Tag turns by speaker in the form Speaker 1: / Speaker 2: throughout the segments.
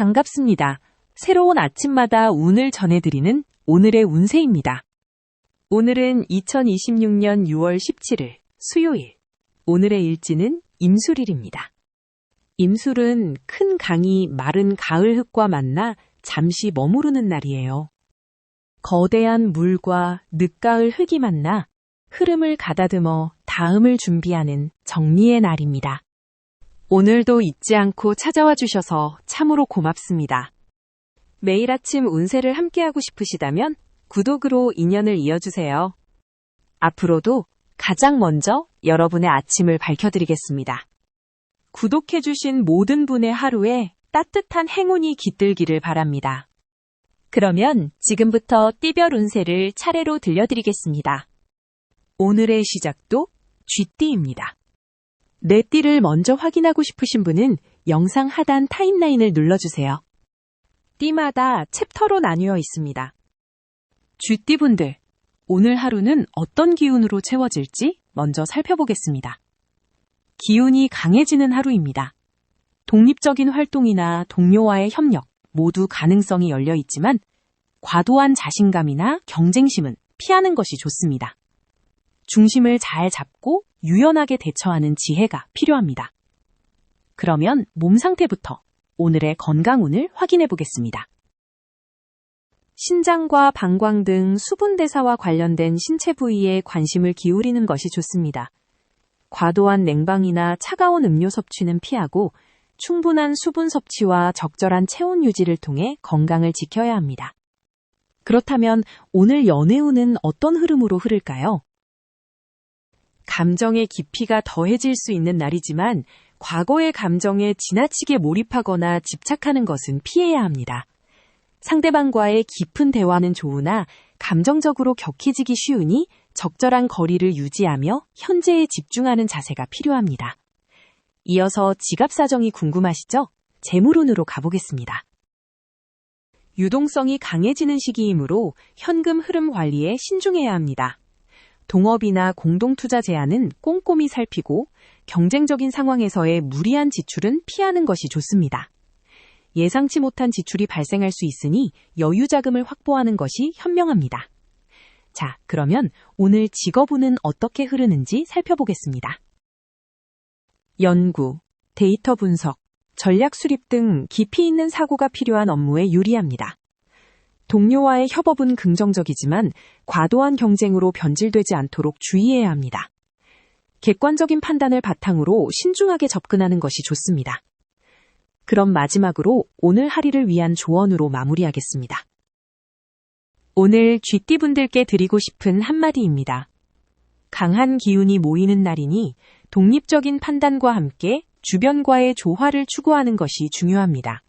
Speaker 1: 반갑습니다. 새로운 아침마다 운을 전해드리는 오늘의 운세입니다. 오늘은 2026년 6월 17일 수요일. 오늘의 일지는 임술일입니다. 임술은 큰 강이 마른 가을 흙과 만나 잠시 머무르는 날이에요. 거대한 물과 늦가을 흙이 만나 흐름을 가다듬어 다음을 준비하는 정리의 날입니다. 오늘도 잊지 않고 찾아와 주셔서 참으로 고맙습니다. 매일 아침 운세를 함께하고 싶으시다면 구독으로 인연을 이어주세요. 앞으로도 가장 먼저 여러분의 아침을 밝혀드리겠습니다. 구독해주신 모든 분의 하루에 따뜻한 행운이 깃들기를 바랍니다. 그러면 지금부터 띠별 운세를 차례로 들려드리겠습니다. 오늘의 시작도 쥐띠입니다. 내 띠를 먼저 확인하고 싶으신 분은 영상 하단 타임라인을 눌러주세요. 띠마다 챕터로 나뉘어 있습니다. 쥐띠분들, 오늘 하루는 어떤 기운으로 채워질지 먼저 살펴보겠습니다. 기운이 강해지는 하루입니다. 독립적인 활동이나 동료와의 협력 모두 가능성이 열려 있지만 과도한 자신감이나 경쟁심은 피하는 것이 좋습니다. 중심을 잘 잡고 유연하게 대처하는 지혜가 필요합니다. 그러면 몸 상태부터 오늘의 건강운을 확인해 보겠습니다. 신장과 방광 등 수분 대사와 관련된 신체 부위에 관심을 기울이는 것이 좋습니다. 과도한 냉방이나 차가운 음료 섭취는 피하고 충분한 수분 섭취와 적절한 체온 유지를 통해 건강을 지켜야 합니다. 그렇다면 오늘 연애운은 어떤 흐름으로 흐를까요? 감정의 깊이가 더해질 수 있는 날이지만 과거의 감정에 지나치게 몰입하거나 집착하는 것은 피해야 합니다. 상대방과의 깊은 대화는 좋으나 감정적으로 격해지기 쉬우니 적절한 거리를 유지하며 현재에 집중하는 자세가 필요합니다. 이어서 지갑 사정이 궁금하시죠? 재물운으로 가보겠습니다. 유동성이 강해지는 시기이므로 현금 흐름 관리에 신중해야 합니다. 동업이나 공동투자 제한은 꼼꼼히 살피고 경쟁적인 상황에서의 무리한 지출은 피하는 것이 좋습니다. 예상치 못한 지출이 발생할 수 있으니 여유 자금을 확보하는 것이 현명합니다. 자, 그러면 오늘 직업운은 어떻게 흐르는지 살펴보겠습니다. 연구, 데이터 분석, 전략 수립 등 깊이 있는 사고가 필요한 업무에 유리합니다. 동료와의 협업은 긍정적이지만 과도한 경쟁으로 변질되지 않도록 주의해야 합니다. 객관적인 판단을 바탕으로 신중하게 접근하는 것이 좋습니다. 그럼 마지막으로 오늘 하리를 위한 조언으로 마무리하겠습니다. 오늘 쥐띠분들께 드리고 싶은 한마디입니다. 강한 기운이 모이는 날이니 독립적인 판단과 함께 주변과의 조화를 추구하는 것이 중요합니다.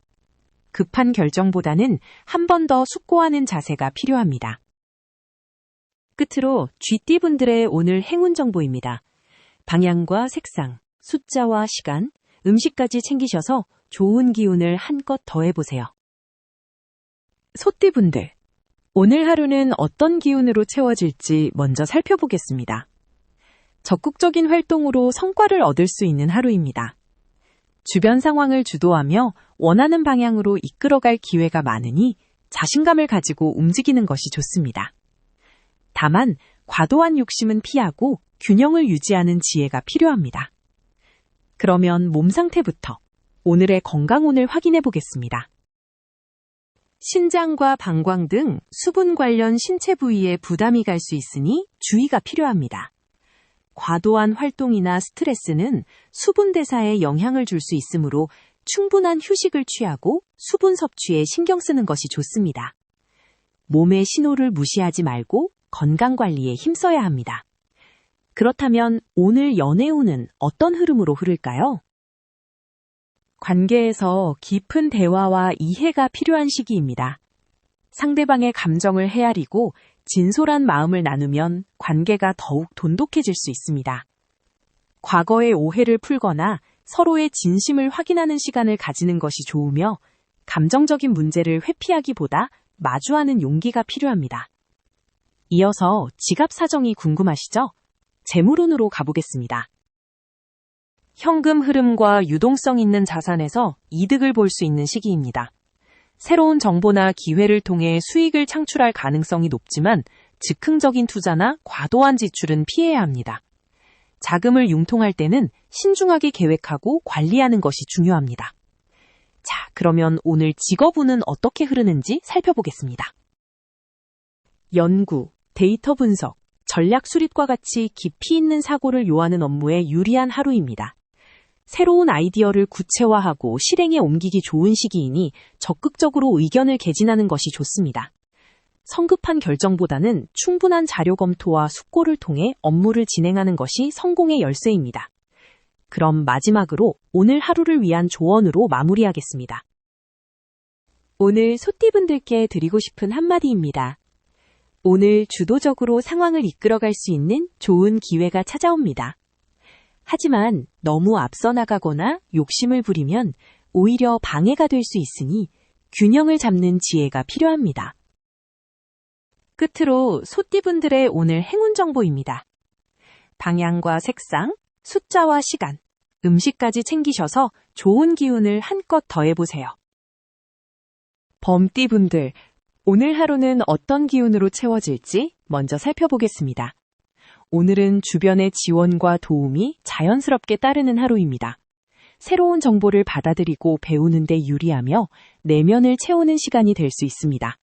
Speaker 1: 급한 결정보다는 한 번 더 숙고하는 자세가 필요합니다. 끝으로 쥐띠분들의 오늘 행운 정보입니다. 방향과 색상, 숫자와 시간, 음식까지 챙기셔서 좋은 기운을 한껏 더해보세요. 소띠분들, 오늘 하루는 어떤 기운으로 채워질지 먼저 살펴보겠습니다. 적극적인 활동으로 성과를 얻을 수 있는 하루입니다. 주변 상황을 주도하며 원하는 방향으로 이끌어갈 기회가 많으니 자신감을 가지고 움직이는 것이 좋습니다. 다만 과도한 욕심은 피하고 균형을 유지하는 지혜가 필요합니다. 그러면 몸 상태부터 오늘의 건강운을 확인해 보겠습니다. 신장과 방광 등 수분 관련 신체 부위에 부담이 갈 수 있으니 주의가 필요합니다. 과도한 활동이나 스트레스는 수분 대사에 영향을 줄 수 있으므로 충분한 휴식을 취하고 수분 섭취에 신경 쓰는 것이 좋습니다. 몸의 신호를 무시하지 말고 건강 관리에 힘써야 합니다. 그렇다면 오늘 연애운은 어떤 흐름으로 흐를까요? 관계에서 깊은 대화와 이해가 필요한 시기입니다. 상대방의 감정을 헤아리고 진솔한 마음을 나누면 관계가 더욱 돈독해질 수 있습니다. 과거의 오해를 풀거나 서로의 진심을 확인하는 시간을 가지는 것이 좋으며 감정적인 문제를 회피하기보다 마주하는 용기가 필요합니다. 이어서 지갑 사정이 궁금하시죠? 재물운으로 가보겠습니다. 현금 흐름과 유동성 있는 자산에서 이득을 볼 수 있는 시기입니다. 새로운 정보나 기회를 통해 수익을 창출할 가능성이 높지만 즉흥적인 투자나 과도한 지출은 피해야 합니다. 자금을 융통할 때는 신중하게 계획하고 관리하는 것이 중요합니다. 자, 그러면 오늘 직업운은 어떻게 흐르는지 살펴보겠습니다. 연구, 데이터 분석, 전략 수립과 같이 깊이 있는 사고를 요하는 업무에 유리한 하루입니다. 새로운 아이디어를 구체화하고 실행에 옮기기 좋은 시기이니 적극적으로 의견을 개진하는 것이 좋습니다. 성급한 결정보다는 충분한 자료 검토와 숙고를 통해 업무를 진행하는 것이 성공의 열쇠입니다. 그럼 마지막으로 오늘 하루를 위한 조언으로 마무리하겠습니다. 오늘 소띠분들께 드리고 싶은 한마디입니다. 오늘 주도적으로 상황을 이끌어갈 수 있는 좋은 기회가 찾아옵니다. 하지만 너무 앞서 나가거나 욕심을 부리면 오히려 방해가 될 수 있으니 균형을 잡는 지혜가 필요합니다. 끝으로 소띠분들의 오늘 행운 정보입니다. 방향과 색상, 숫자와 시간, 음식까지 챙기셔서 좋은 기운을 한껏 더해보세요. 범띠분들, 오늘 하루는 어떤 기운으로 채워질지 먼저 살펴보겠습니다. 오늘은 주변의 지원과 도움이 자연스럽게 따르는 하루입니다. 새로운 정보를 받아들이고 배우는 데 유리하며 내면을 채우는 시간이 될 수 있습니다.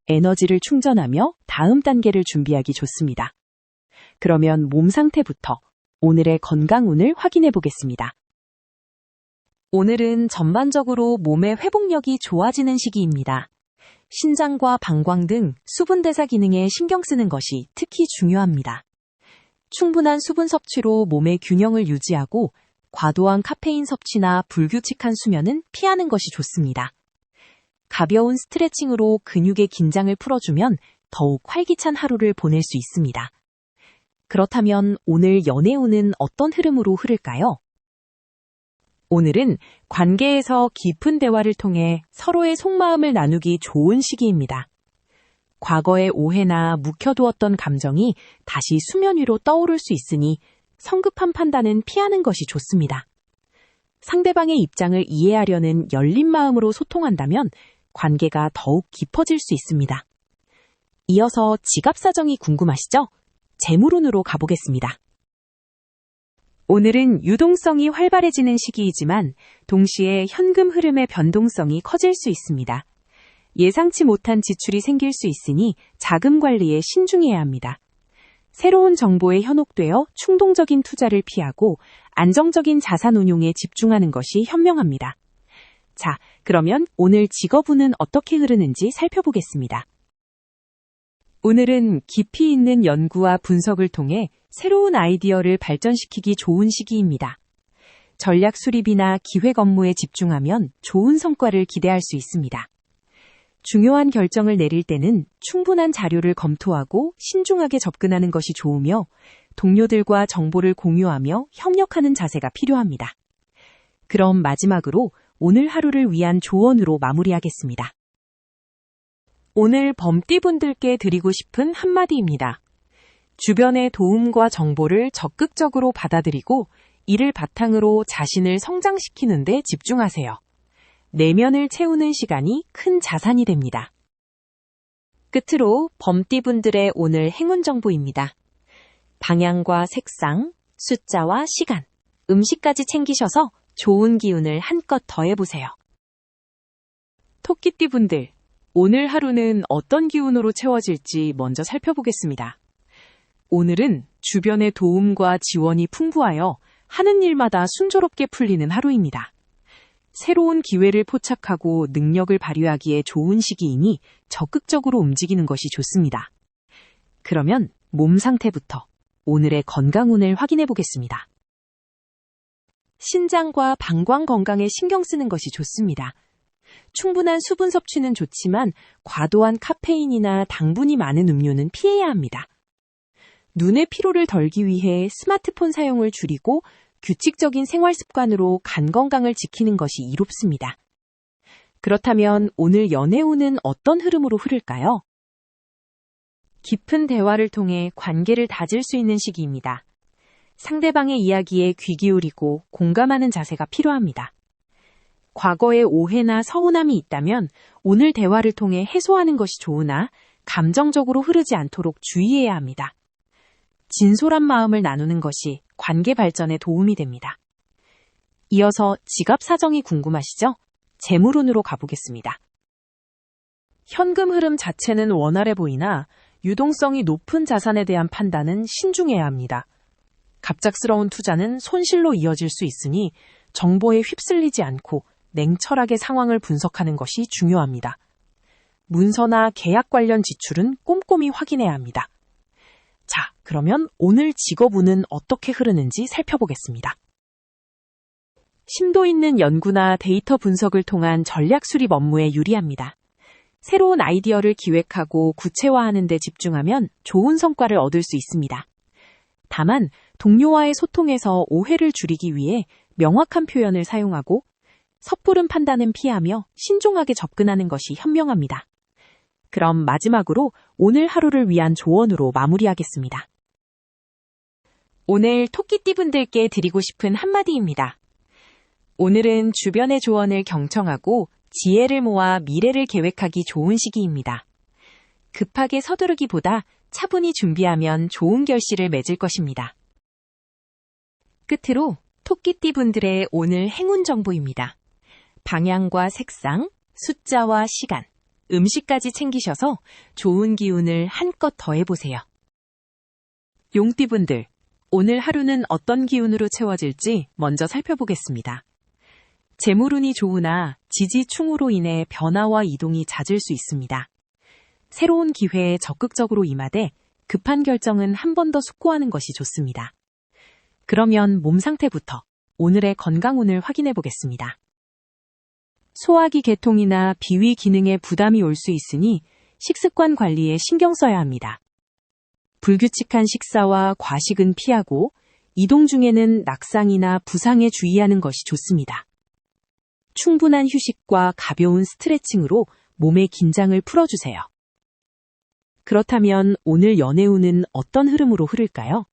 Speaker 1: 에너지를 충전하며 다음 단계를 준비하기 좋습니다. 그러면 몸 상태부터 오늘의 건강운을 확인해 보겠습니다. 오늘은 전반적으로 몸의 회복력이 좋아지는 시기입니다. 신장과 방광 등 수분 대사 기능에 신경 쓰는 것이 특히 중요합니다. 충분한 수분 섭취로 몸의 균형을 유지하고 과도한 카페인 섭취나 불규칙한 수면은 피하는 것이 좋습니다. 가벼운 스트레칭으로 근육의 긴장을 풀어주면 더욱 활기찬 하루를 보낼 수 있습니다. 그렇다면 오늘 연애운은 어떤 흐름으로 흐를까요? 오늘은 관계에서 깊은 대화를 통해 서로의 속마음을 나누기 좋은 시기입니다. 과거의 오해나 묵혀두었던 감정이 다시 수면 위로 떠오를 수 있으니 성급한 판단은 피하는 것이 좋습니다. 상대방의 입장을 이해하려는 열린 마음으로 소통한다면 관계가 더욱 깊어질 수 있습니다. 이어서 지갑 사정이 궁금하시죠? 재물운으로 가보겠습니다. 오늘은 유동성이 활발해지는 시기이지만 동시에 현금 흐름의 변동성이 커질 수 있습니다. 예상치 못한 지출이 생길 수 있으니 자금 관리에 신중해야 합니다. 새로운 정보에 현혹되어 충동적인 투자를 피하고 안정적인 자산 운용에 집중하는 것이 현명합니다. 자, 그러면 오늘 직업운은 어떻게 흐르는지 살펴보겠습니다. 오늘은 깊이 있는 연구와 분석을 통해 새로운 아이디어를 발전시키기 좋은 시기입니다. 전략 수립이나 기획 업무에 집중하면 좋은 성과를 기대할 수 있습니다. 중요한 결정을 내릴 때는 충분한 자료를 검토하고 신중하게 접근하는 것이 좋으며 동료들과 정보를 공유하며 협력하는 자세가 필요합니다. 그럼 마지막으로 오늘 하루를 위한 조언으로 마무리하겠습니다. 오늘 범띠분들께 드리고 싶은 한마디입니다. 주변의 도움과 정보를 적극적으로 받아들이고 이를 바탕으로 자신을 성장시키는 데 집중하세요. 내면을 채우는 시간이 큰 자산이 됩니다. 끝으로 범띠분들의 오늘 행운 정보입니다. 방향과 색상, 숫자와 시간, 음식까지 챙기셔서 좋은 기운을 한껏 더해보세요. 토끼띠분들, 오늘 하루는 어떤 기운으로 채워질지 먼저 살펴보겠습니다. 오늘은 주변의 도움과 지원이 풍부하여 하는 일마다 순조롭게 풀리는 하루입니다. 새로운 기회를 포착하고 능력을 발휘하기에 좋은 시기이니 적극적으로 움직이는 것이 좋습니다. 그러면 몸 상태부터 오늘의 건강운을 확인해 보겠습니다. 신장과 방광 건강에 신경 쓰는 것이 좋습니다. 충분한 수분 섭취는 좋지만 과도한 카페인이나 당분이 많은 음료는 피해야 합니다. 눈의 피로를 덜기 위해 스마트폰 사용을 줄이고 규칙적인 생활 습관으로 간 건강을 지키는 것이 이롭습니다. 그렇다면 오늘 연애운은 어떤 흐름으로 흐를까요? 깊은 대화를 통해 관계를 다질 수 있는 시기입니다. 상대방의 이야기에 귀 기울이고 공감하는 자세가 필요합니다. 과거에 오해나 서운함이 있다면 오늘 대화를 통해 해소하는 것이 좋으나 감정적으로 흐르지 않도록 주의해야 합니다. 진솔한 마음을 나누는 것이 관계 발전에 도움이 됩니다. 이어서 지갑 사정이 궁금하시죠? 재물운으로 가보겠습니다. 현금 흐름 자체는 원활해 보이나 유동성이 높은 자산에 대한 판단은 신중해야 합니다. 갑작스러운 투자는 손실로 이어질 수 있으니 정보에 휩쓸리지 않고 냉철하게 상황을 분석하는 것이 중요합니다. 문서나 계약 관련 지출은 꼼꼼히 확인해야 합니다. 자, 그러면 오늘 직업운은 어떻게 흐르는지 살펴보겠습니다. 심도 있는 연구나 데이터 분석을 통한 전략 수립 업무에 유리합니다. 새로운 아이디어를 기획하고 구체화하는 데 집중하면 좋은 성과를 얻을 수 있습니다. 다만 동료와의 소통에서 오해를 줄이기 위해 명확한 표현을 사용하고 섣부른 판단은 피하며 신중하게 접근하는 것이 현명합니다. 그럼 마지막으로 오늘 하루를 위한 조언으로 마무리하겠습니다. 오늘 토끼띠분들께 드리고 싶은 한마디입니다. 오늘은 주변의 조언을 경청하고 지혜를 모아 미래를 계획하기 좋은 시기입니다. 급하게 서두르기보다 차분히 준비하면 좋은 결실을 맺을 것입니다. 끝으로 토끼띠분들의 오늘 행운 정보입니다. 방향과 색상, 숫자와 시간, 음식까지 챙기셔서 좋은 기운을 한껏 더해보세요. 용띠분들, 오늘 하루는 어떤 기운으로 채워질지 먼저 살펴보겠습니다. 재물운이 좋으나 지지충으로 인해 변화와 이동이 잦을 수 있습니다. 새로운 기회에 적극적으로 임하되 급한 결정은 한 번 더 숙고하는 것이 좋습니다. 그러면 몸 상태부터 오늘의 건강운을 확인해 보겠습니다. 소화기 계통이나 비위 기능에 부담이 올 수 있으니 식습관 관리에 신경 써야 합니다. 불규칙한 식사와 과식은 피하고 이동 중에는 낙상이나 부상에 주의하는 것이 좋습니다. 충분한 휴식과 가벼운 스트레칭으로 몸의 긴장을 풀어주세요. 그렇다면 오늘 연애운은 어떤 흐름으로 흐를까요?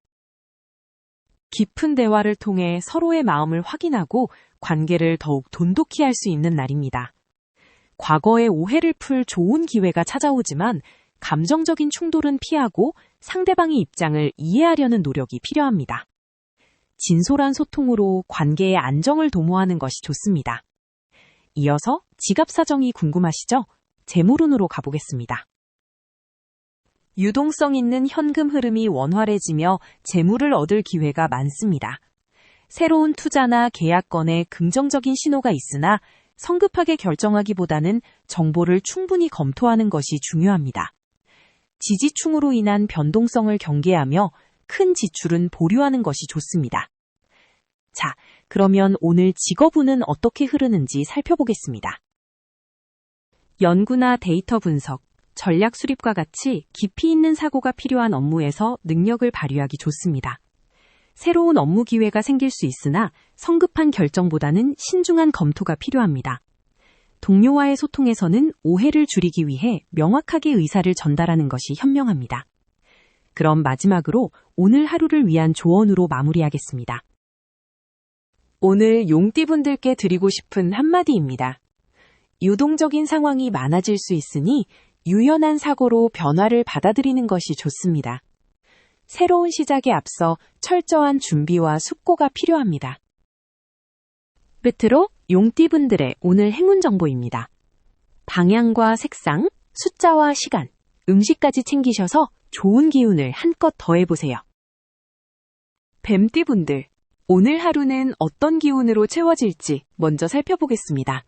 Speaker 1: 깊은 대화를 통해 서로의 마음을 확인하고 관계를 더욱 돈독히 할 수 있는 날입니다. 과거의 오해를 풀 좋은 기회가 찾아오지만 감정적인 충돌은 피하고 상대방의 입장을 이해하려는 노력이 필요합니다. 진솔한 소통으로 관계의 안정을 도모하는 것이 좋습니다. 이어서 지갑 사정이 궁금하시죠? 재물운으로 가보겠습니다. 유동성 있는 현금 흐름이 원활해지며 재물을 얻을 기회가 많습니다. 새로운 투자나 계약건에 긍정적인 신호가 있으나 성급하게 결정하기보다는 정보를 충분히 검토하는 것이 중요합니다. 지지충으로 인한 변동성을 경계하며 큰 지출은 보류하는 것이 좋습니다. 자, 그러면 오늘 직업운은 어떻게 흐르는지 살펴보겠습니다. 연구나 데이터 분석, 전략 수립과 같이 깊이 있는 사고가 필요한 업무에서 능력을 발휘하기 좋습니다. 새로운 업무 기회가 생길 수 있으나 성급한 결정보다는 신중한 검토가 필요합니다. 동료와의 소통에서는 오해를 줄이기 위해 명확하게 의사를 전달하는 것이 현명합니다. 그럼 마지막으로 오늘 하루를 위한 조언으로 마무리하겠습니다. 오늘 용띠분들께 드리고 싶은 한마디입니다. 유동적인 상황이 많아질 수 있으니 유연한 사고로 변화를 받아들이는 것이 좋습니다. 새로운 시작에 앞서 철저한 준비와 숙고가 필요합니다. 끝으로 용띠분들의 오늘 행운 정보입니다. 방향과 색상, 숫자와 시간, 음식까지 챙기셔서 좋은 기운을 한껏 더해보세요. 뱀띠분들, 오늘 하루는 어떤 기운으로 채워질지 먼저 살펴보겠습니다.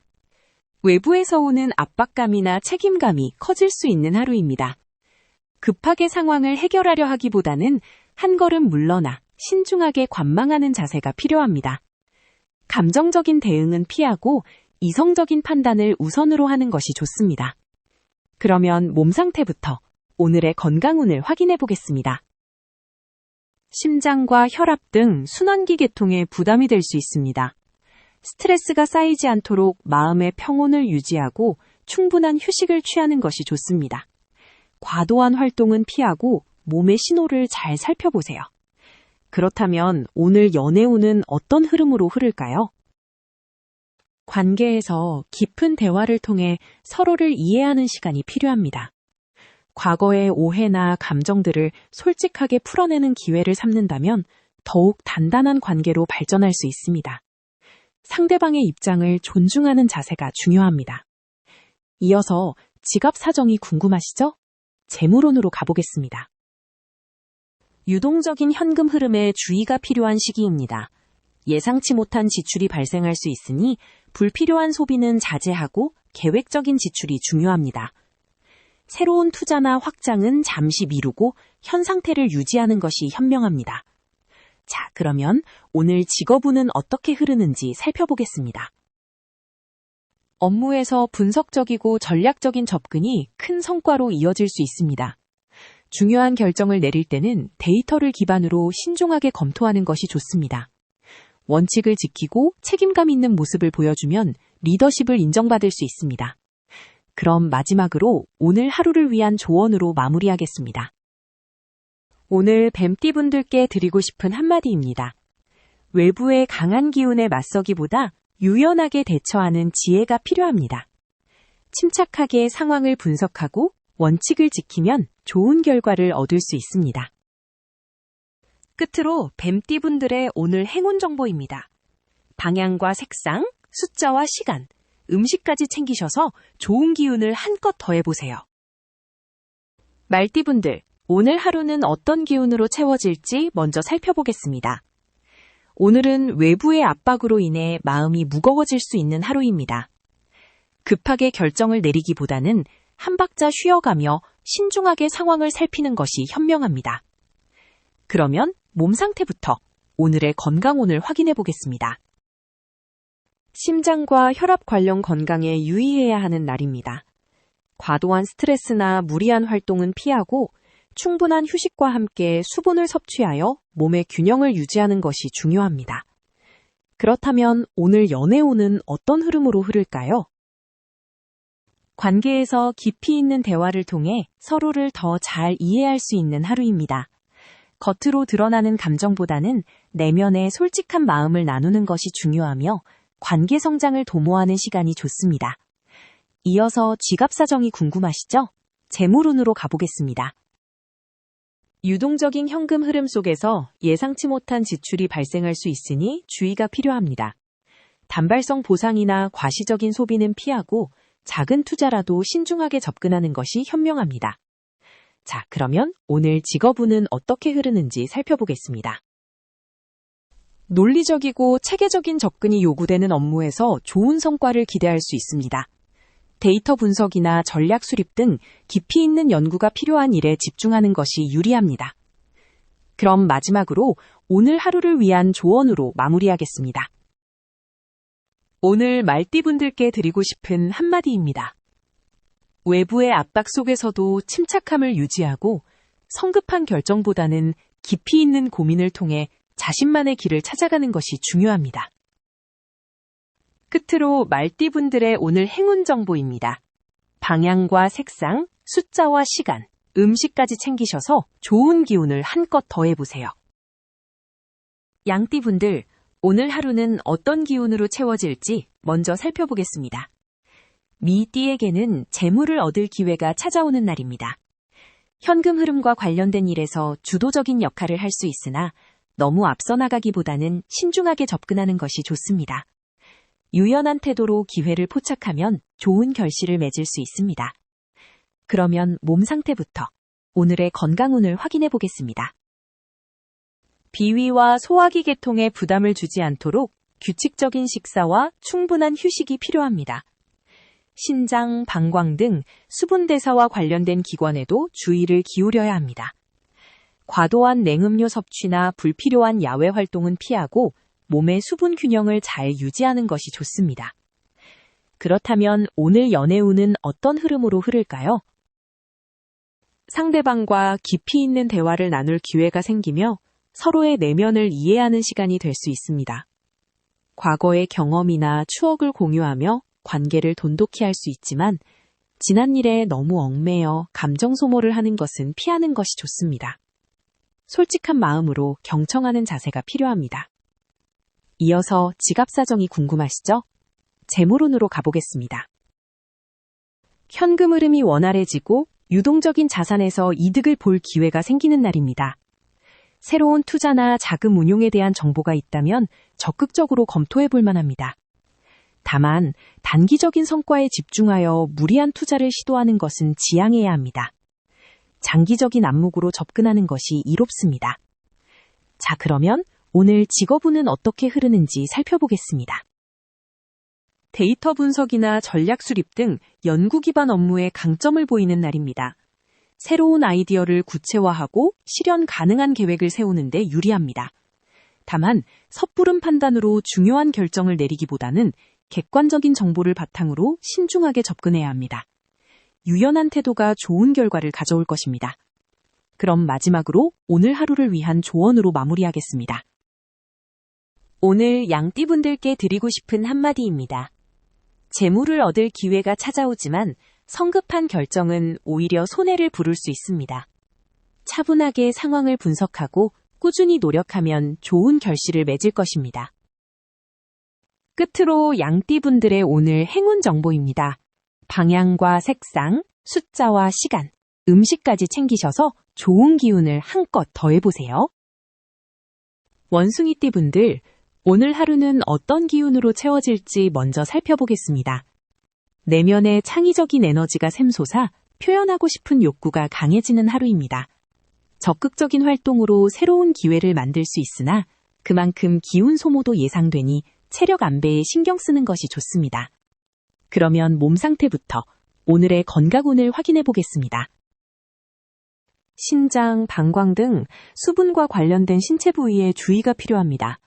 Speaker 1: 외부에서 오는 압박감이나 책임감이 커질 수 있는 하루입니다. 급하게 상황을 해결하려 하기보다는 한 걸음 물러나 신중하게 관망하는 자세가 필요합니다. 감정적인 대응은 피하고 이성적인 판단을 우선으로 하는 것이 좋습니다. 그러면 몸 상태부터 오늘의 건강운을 확인해 보겠습니다. 심장과 혈압 등 순환기 계통에 부담이 될 수 있습니다. 스트레스가 쌓이지 않도록 마음의 평온을 유지하고 충분한 휴식을 취하는 것이 좋습니다. 과도한 활동은 피하고 몸의 신호를 잘 살펴보세요. 그렇다면 오늘 연애운은 어떤 흐름으로 흐를까요? 관계에서 깊은 대화를 통해 서로를 이해하는 시간이 필요합니다. 과거의 오해나 감정들을 솔직하게 풀어내는 기회를 삼는다면 더욱 단단한 관계로 발전할 수 있습니다. 상대방의 입장을 존중하는 자세가 중요합니다. 이어서 지갑 사정이 궁금하시죠? 재물운으로 가보겠습니다. 유동적인 현금 흐름에 주의가 필요한 시기입니다. 예상치 못한 지출이 발생할 수 있으니 불필요한 소비는 자제하고 계획적인 지출이 중요합니다. 새로운 투자나 확장은 잠시 미루고 현 상태를 유지하는 것이 현명합니다. 자, 그러면 오늘 직업운은 어떻게 흐르는지 살펴보겠습니다. 업무에서 분석적이고 전략적인 접근이 큰 성과로 이어질 수 있습니다. 중요한 결정을 내릴 때는 데이터를 기반으로 신중하게 검토하는 것이 좋습니다. 원칙을 지키고 책임감 있는 모습을 보여주면 리더십을 인정받을 수 있습니다. 그럼 마지막으로 오늘 하루를 위한 조언으로 마무리하겠습니다. 오늘 뱀띠분들께 드리고 싶은 한마디입니다. 외부의 강한 기운에 맞서기보다 유연하게 대처하는 지혜가 필요합니다. 침착하게 상황을 분석하고 원칙을 지키면 좋은 결과를 얻을 수 있습니다. 끝으로 뱀띠분들의 오늘 행운 정보입니다. 방향과 색상, 숫자와 시간, 음식까지 챙기셔서 좋은 기운을 한껏 더해보세요. 말띠분들, 오늘 하루는 어떤 기운으로 채워질지 먼저 살펴보겠습니다. 오늘은 외부의 압박으로 인해 마음이 무거워질 수 있는 하루입니다. 급하게 결정을 내리기보다는 한 박자 쉬어가며 신중하게 상황을 살피는 것이 현명합니다. 그러면 몸 상태부터 오늘의 건강운을 확인해 보겠습니다. 심장과 혈압 관련 건강에 유의해야 하는 날입니다. 과도한 스트레스나 무리한 활동은 피하고 충분한 휴식과 함께 수분을 섭취하여 몸의 균형을 유지하는 것이 중요합니다. 그렇다면 오늘 연애운은 어떤 흐름으로 흐를까요? 관계에서 깊이 있는 대화를 통해 서로를 더 잘 이해할 수 있는 하루입니다. 겉으로 드러나는 감정보다는 내면의 솔직한 마음을 나누는 것이 중요하며 관계 성장을 도모하는 시간이 좋습니다. 이어서 지갑 사정이 궁금하시죠? 재물운으로 가보겠습니다. 유동적인 현금 흐름 속에서 예상치 못한 지출이 발생할 수 있으니 주의가 필요합니다. 단발성 보상이나 과시적인 소비는 피하고 작은 투자라도 신중하게 접근하는 것이 현명합니다. 자, 그러면 오늘 직업운은 어떻게 흐르는지 살펴보겠습니다. 논리적이고 체계적인 접근이 요구되는 업무에서 좋은 성과를 기대할 수 있습니다. 데이터 분석이나 전략 수립 등 깊이 있는 연구가 필요한 일에 집중하는 것이 유리합니다. 그럼 마지막으로 오늘 하루를 위한 조언으로 마무리하겠습니다. 오늘 말띠분들께 드리고 싶은 한마디입니다. 외부의 압박 속에서도 침착함을 유지하고 성급한 결정보다는 깊이 있는 고민을 통해 자신만의 길을 찾아가는 것이 중요합니다. 끝으로 말띠분들의 오늘 행운 정보입니다. 방향과 색상, 숫자와 시간, 음식까지 챙기셔서 좋은 기운을 한껏 더해보세요. 양띠분들, 오늘 하루는 어떤 기운으로 채워질지 먼저 살펴보겠습니다. 미띠에게는 재물을 얻을 기회가 찾아오는 날입니다. 현금 흐름과 관련된 일에서 주도적인 역할을 할 수 있으나 너무 앞서 나가기보다는 신중하게 접근하는 것이 좋습니다. 유연한 태도로 기회를 포착하면 좋은 결실을 맺을 수 있습니다. 그러면 몸 상태부터 오늘의 건강운을 확인해 보겠습니다. 비위와 소화기 계통에 부담을 주지 않도록 규칙적인 식사와 충분한 휴식이 필요합니다. 신장, 방광 등 수분 대사와 관련된 기관에도 주의를 기울여야 합니다. 과도한 냉음료 섭취나 불필요한 야외 활동은 피하고 몸의 수분 균형을 잘 유지하는 것이 좋습니다. 그렇다면 오늘 연애운은 어떤 흐름으로 흐를까요? 상대방과 깊이 있는 대화를 나눌 기회가 생기며 서로의 내면을 이해하는 시간이 될 수 있습니다. 과거의 경험이나 추억을 공유하며 관계를 돈독히 할 수 있지만 지난 일에 너무 얽매여 감정 소모를 하는 것은 피하는 것이 좋습니다. 솔직한 마음으로 경청하는 자세가 필요합니다. 이어서 지갑 사정이 궁금하시죠? 재물운으로 가보겠습니다. 현금 흐름이 원활해지고 유동적인 자산에서 이득을 볼 기회가 생기는 날입니다. 새로운 투자나 자금 운용에 대한 정보가 있다면 적극적으로 검토해 볼 만합니다. 다만 단기적인 성과에 집중하여 무리한 투자를 시도하는 것은 지양해야 합니다. 장기적인 안목으로 접근하는 것이 이롭습니다. 자, 그러면 오늘 직업운은 어떻게 흐르는지 살펴보겠습니다. 데이터 분석이나 전략 수립 등 연구 기반 업무에 강점을 보이는 날입니다. 새로운 아이디어를 구체화하고 실현 가능한 계획을 세우는 데 유리합니다. 다만 섣부른 판단으로 중요한 결정을 내리기보다는 객관적인 정보를 바탕으로 신중하게 접근해야 합니다. 유연한 태도가 좋은 결과를 가져올 것입니다. 그럼 마지막으로 오늘 하루를 위한 조언으로 마무리하겠습니다. 오늘 양띠분들께 드리고 싶은 한마디입니다. 재물을 얻을 기회가 찾아오지만 성급한 결정은 오히려 손해를 부를 수 있습니다. 차분하게 상황을 분석하고 꾸준히 노력하면 좋은 결실을 맺을 것입니다. 끝으로 양띠분들의 오늘 행운 정보입니다. 방향과 색상, 숫자와 시간, 음식까지 챙기셔서 좋은 기운을 한껏 더해보세요. 원숭이띠분들, 오늘 하루는 어떤 기운으로 채워질지 먼저 살펴보겠습니다. 내면의 창의적인 에너지가 샘솟아 표현하고 싶은 욕구가 강해지는 하루입니다. 적극적인 활동으로 새로운 기회를 만들 수 있으나 그만큼 기운 소모도 예상되니 체력 안배에 신경 쓰는 것이 좋습니다. 그러면 몸 상태부터 오늘의 건강운을 확인해 보겠습니다. 신장, 방광 등 수분과 관련된 신체 부위에 주의가 필요합니다.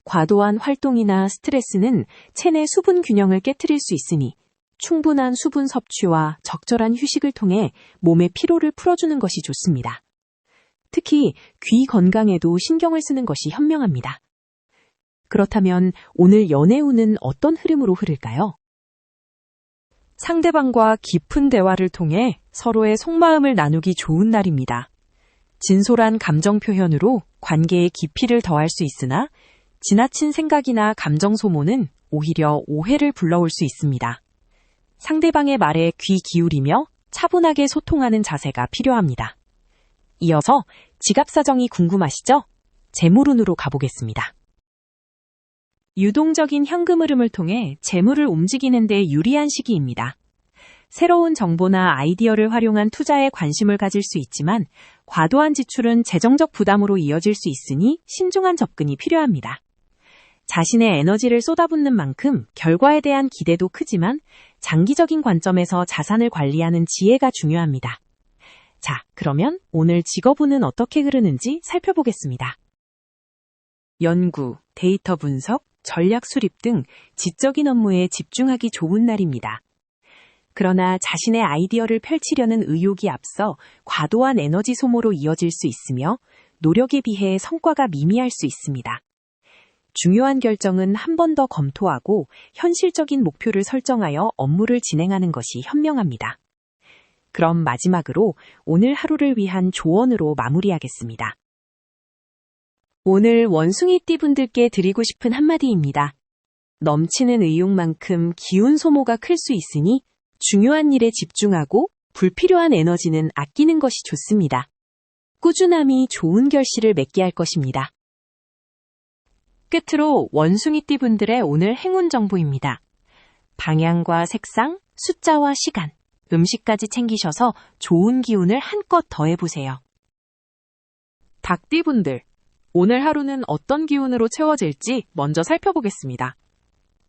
Speaker 1: 과도한 활동이나 스트레스는 체내 수분 균형을 깨트릴 수 있으니 충분한 수분 섭취와 적절한 휴식을 통해 몸의 피로를 풀어주는 것이 좋습니다. 특히 귀 건강에도 신경을 쓰는 것이 현명합니다. 그렇다면 오늘 연애운은 어떤 흐름으로 흐를까요? 상대방과 깊은 대화를 통해 서로의 속마음을 나누기 좋은 날입니다. 진솔한 감정 표현으로 관계의 깊이를 더할 수 있으나 지나친 생각이나 감정 소모는 오히려 오해를 불러올 수 있습니다. 상대방의 말에 귀 기울이며 차분하게 소통하는 자세가 필요합니다. 이어서 지갑 사정이 궁금하시죠? 재물운으로 가보겠습니다. 유동적인 현금 흐름을 통해 재물을 움직이는 데 유리한 시기입니다. 새로운 정보나 아이디어를 활용한 투자에 관심을 가질 수 있지만 과도한 지출은 재정적 부담으로 이어질 수 있으니 신중한 접근이 필요합니다. 자신의 에너지를 쏟아붓는 만큼 결과에 대한 기대도 크지만 장기적인 관점에서 자산을 관리하는 지혜가 중요합니다. 자, 그러면 오늘 직업운은 어떻게 흐르는지 살펴보겠습니다. 연구, 데이터 분석, 전략 수립 등 지적인 업무에 집중하기 좋은 날입니다. 그러나 자신의 아이디어를 펼치려는 의욕이 앞서 과도한 에너지 소모로 이어질 수 있으며 노력에 비해 성과가 미미할 수 있습니다. 중요한 결정은 한 번 더 검토하고 현실적인 목표를 설정하여 업무를 진행하는 것이 현명합니다. 그럼 마지막으로 오늘 하루를 위한 조언으로 마무리하겠습니다. 오늘 원숭이띠 분들께 드리고 싶은 한마디입니다. 넘치는 의욕만큼 기운 소모가 클 수 있으니 중요한 일에 집중하고 불필요한 에너지는 아끼는 것이 좋습니다. 꾸준함이 좋은 결실을 맺게 할 것입니다. 끝으로 원숭이띠 분들의 오늘 행운 정보입니다. 방향과 색상, 숫자와 시간, 음식까지 챙기셔서 좋은 기운을 한껏 더해보세요. 닭띠 분들, 오늘 하루는 어떤 기운으로 채워질지 먼저 살펴보겠습니다.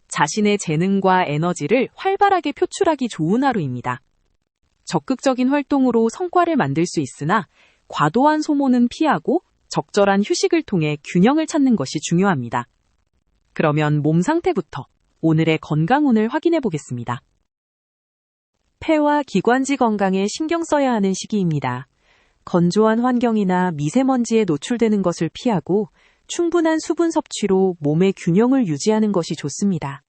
Speaker 1: 자신의 재능과 에너지를 활발하게 표출하기 좋은 하루입니다. 적극적인 활동으로 성과를 만들 수 있으나 과도한 소모는 피하고 적절한 휴식을 통해 균형을 찾는 것이 중요합니다. 그러면 몸 상태부터 오늘의 건강운을 확인해 보겠습니다. 폐와 기관지 건강에 신경 써야 하는 시기입니다. 건조한 환경이나 미세먼지에 노출되는 것을 피하고 충분한 수분 섭취로 몸의 균형을 유지하는 것이 좋습니다.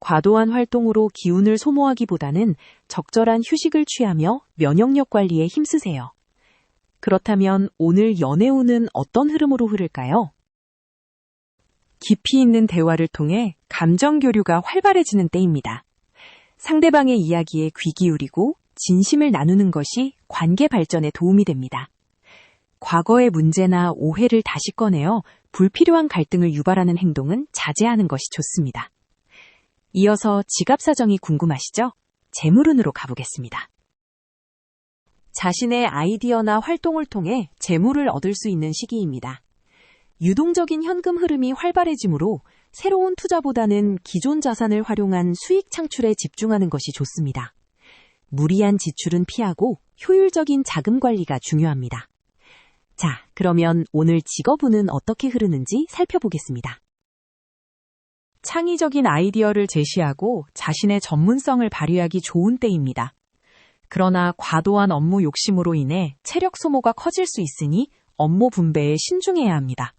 Speaker 1: 과도한 활동으로 기운을 소모하기보다는 적절한 휴식을 취하며 면역력 관리에 힘쓰세요. 그렇다면 오늘 연애운은 어떤 흐름으로 흐를까요? 깊이 있는 대화를 통해 감정 교류가 활발해지는 때입니다. 상대방의 이야기에 귀 기울이고 진심을 나누는 것이 관계 발전에 도움이 됩니다. 과거의 문제나 오해를 다시 꺼내어 불필요한 갈등을 유발하는 행동은 자제하는 것이 좋습니다. 이어서 지갑 사정이 궁금하시죠? 재물운으로 가보겠습니다. 자신의 아이디어나 활동을 통해 재물을 얻을 수 있는 시기입니다. 유동적인 현금 흐름이 활발해지므로 새로운 투자보다는 기존 자산을 활용한 수익 창출에 집중하는 것이 좋습니다. 무리한 지출은 피하고 효율적인 자금 관리가 중요합니다. 자, 그러면 오늘 직업운은 어떻게 흐르는지 살펴보겠습니다. 창의적인 아이디어를 제시하고 자신의 전문성을 발휘하기 좋은 때입니다. 그러나 과도한 업무 욕심으로 인해 체력 소모가 커질 수 있으니 업무 분배에 신중해야 합니다.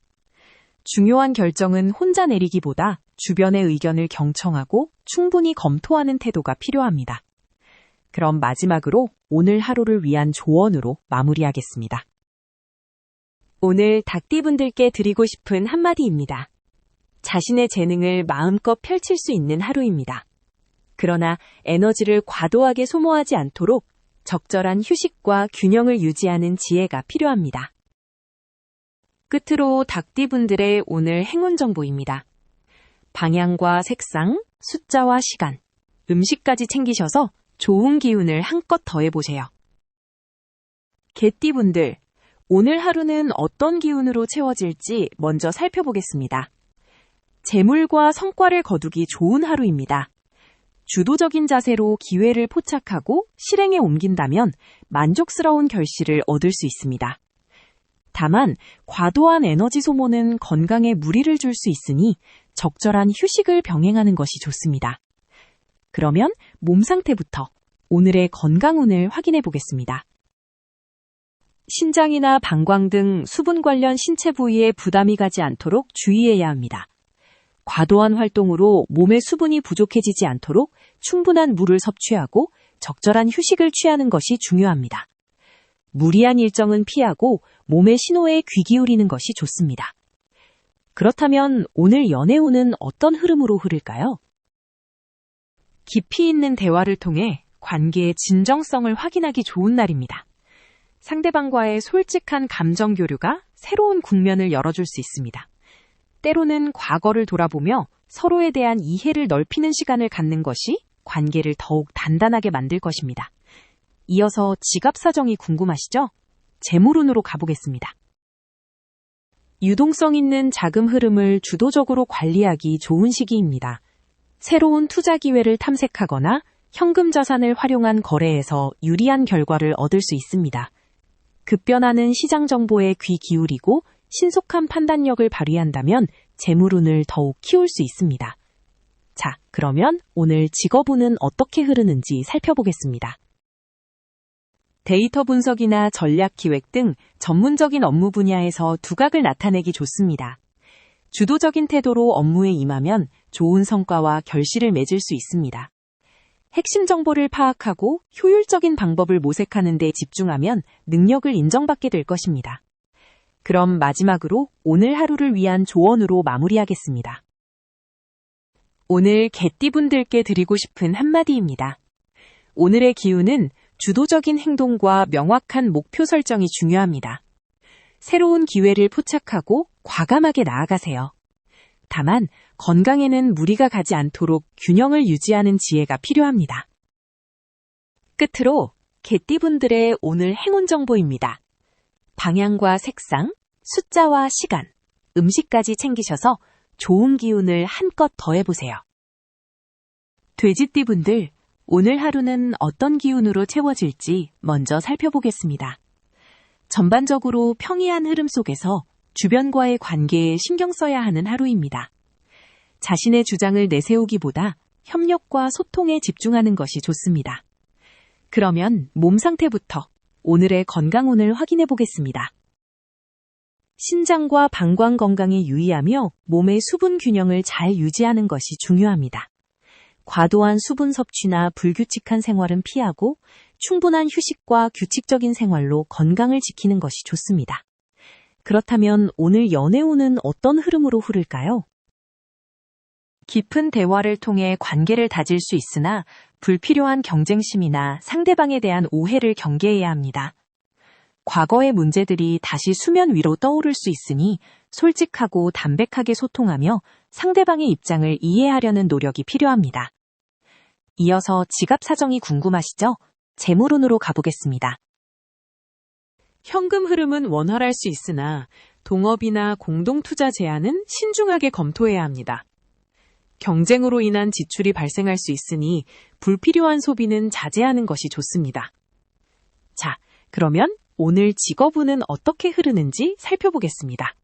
Speaker 1: 중요한 결정은 혼자 내리기보다 주변의 의견을 경청하고 충분히 검토하는 태도가 필요합니다. 그럼 마지막으로 오늘 하루를 위한 조언으로 마무리하겠습니다. 오늘 닭띠분들께 드리고 싶은 한마디입니다. 자신의 재능을 마음껏 펼칠 수 있는 하루입니다. 그러나 에너지를 과도하게 소모하지 않도록 적절한 휴식과 균형을 유지하는 지혜가 필요합니다. 끝으로 닭띠분들의 오늘 행운 정보입니다. 방향과 색상, 숫자와 시간, 음식까지 챙기셔서 좋은 기운을 한껏 더해보세요. 개띠분들, 오늘 하루는 어떤 기운으로 채워질지 먼저 살펴보겠습니다. 재물과 성과를 거두기 좋은 하루입니다. 주도적인 자세로 기회를 포착하고 실행에 옮긴다면 만족스러운 결실을 얻을 수 있습니다. 다만 과도한 에너지 소모는 건강에 무리를 줄 수 있으니 적절한 휴식을 병행하는 것이 좋습니다. 그러면 몸 상태부터 오늘의 건강운을 확인해 보겠습니다. 신장이나 방광 등 수분 관련 신체 부위에 부담이 가지 않도록 주의해야 합니다. 과도한 활동으로 몸의 수분이 부족해지지 않도록 충분한 물을 섭취하고 적절한 휴식을 취하는 것이 중요합니다. 무리한 일정은 피하고 몸의 신호에 귀 기울이는 것이 좋습니다. 그렇다면 오늘 연애운은 어떤 흐름으로 흐를까요? 깊이 있는 대화를 통해 관계의 진정성을 확인하기 좋은 날입니다. 상대방과의 솔직한 감정 교류가 새로운 국면을 열어줄 수 있습니다. 때로는 과거를 돌아보며 서로에 대한 이해를 넓히는 시간을 갖는 것이 관계를 더욱 단단하게 만들 것입니다. 이어서 지갑 사정이 궁금하시죠? 재물운으로 가보겠습니다. 유동성 있는 자금 흐름을 주도적으로 관리하기 좋은 시기입니다. 새로운 투자 기회를 탐색하거나 현금 자산을 활용한 거래에서 유리한 결과를 얻을 수 있습니다. 급변하는 시장 정보에 귀 기울이고 신속한 판단력을 발휘한다면 재물운을 더욱 키울 수 있습니다. 자, 그러면 오늘 직업운은 어떻게 흐르는지 살펴보겠습니다. 데이터 분석이나 전략 기획 등 전문적인 업무 분야에서 두각을 나타내기 좋습니다. 주도적인 태도로 업무에 임하면 좋은 성과와 결실을 맺을 수 있습니다. 핵심 정보를 파악하고 효율적인 방법을 모색하는 데 집중하면 능력을 인정받게 될 것입니다. 그럼 마지막으로 오늘 하루를 위한 조언으로 마무리하겠습니다. 오늘 개띠분들께 드리고 싶은 한마디입니다. 오늘의 기운은 주도적인 행동과 명확한 목표 설정이 중요합니다. 새로운 기회를 포착하고 과감하게 나아가세요. 다만 건강에는 무리가 가지 않도록 균형을 유지하는 지혜가 필요합니다. 끝으로 개띠분들의 오늘 행운 정보입니다. 방향과 색상, 숫자와 시간, 음식까지 챙기셔서 좋은 기운을 한껏 더해보세요. 돼지띠분들, 오늘 하루는 어떤 기운으로 채워질지 먼저 살펴보겠습니다. 전반적으로 평이한 흐름 속에서 주변과의 관계에 신경 써야 하는 하루입니다. 자신의 주장을 내세우기보다 협력과 소통에 집중하는 것이 좋습니다. 그러면 몸 상태부터 오늘의 건강운을 확인해 보겠습니다. 신장과 방광 건강에 유의하며 몸의 수분 균형을 잘 유지하는 것이 중요합니다. 과도한 수분 섭취나 불규칙한 생활은 피하고 충분한 휴식과 규칙적인 생활로 건강을 지키는 것이 좋습니다. 그렇다면 오늘 연애운은 어떤 흐름으로 흐를까요? 깊은 대화를 통해 관계를 다질 수 있으나 불필요한 경쟁심이나 상대방에 대한 오해를 경계해야 합니다. 과거의 문제들이 다시 수면 위로 떠오를 수 있으니 솔직하고 담백하게 소통하며 상대방의 입장을 이해하려는 노력이 필요합니다. 이어서 지갑 사정이 궁금하시죠? 재물운으로 가보겠습니다.
Speaker 2: 현금 흐름은 원활할 수 있으나 동업이나 공동투자 제한은 신중하게 검토해야 합니다. 경쟁으로 인한 지출이 발생할 수 있으니 불필요한 소비는 자제하는 것이 좋습니다. 자, 그러면 오늘 직업운은 어떻게 흐르는지 살펴보겠습니다.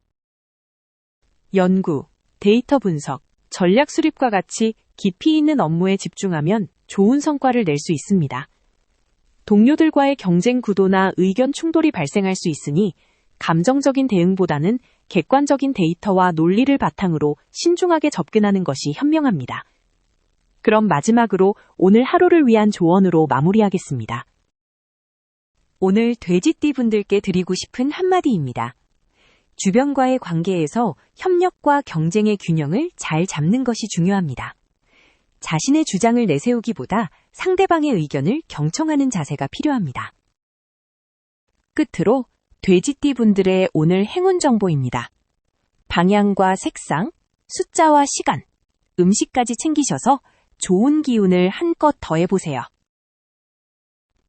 Speaker 2: 연구, 데이터 분석, 전략 수립과 같이 깊이 있는 업무에 집중하면 좋은 성과를 낼 수 있습니다. 동료들과의 경쟁 구도나 의견 충돌이 발생할 수 있으니 감정적인 대응보다는 객관적인 데이터와 논리를 바탕으로 신중하게 접근하는 것이 현명합니다. 그럼 마지막으로 오늘 하루를 위한 조언으로 마무리하겠습니다. 오늘 돼지띠 분들께 드리고 싶은 한마디입니다. 주변과의 관계에서 협력과 경쟁의 균형을 잘 잡는 것이 중요합니다. 자신의 주장을 내세우기보다 상대방의 의견을 경청하는 자세가 필요합니다. 끝으로 돼지띠 분들의 오늘 행운 정보입니다. 방향과 색상, 숫자와 시간, 음식까지 챙기셔서 좋은 기운을 한껏 더해보세요.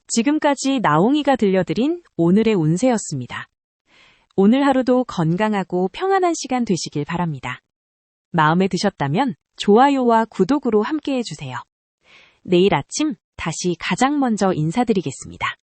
Speaker 2: 지금까지 나옹이가 들려드린 오늘의 운세였습니다. 오늘 하루도 건강하고 평안한 시간 되시길 바랍니다. 마음에 드셨다면 좋아요와 구독으로 함께해 주세요. 내일 아침 다시 가장 먼저 인사드리겠습니다.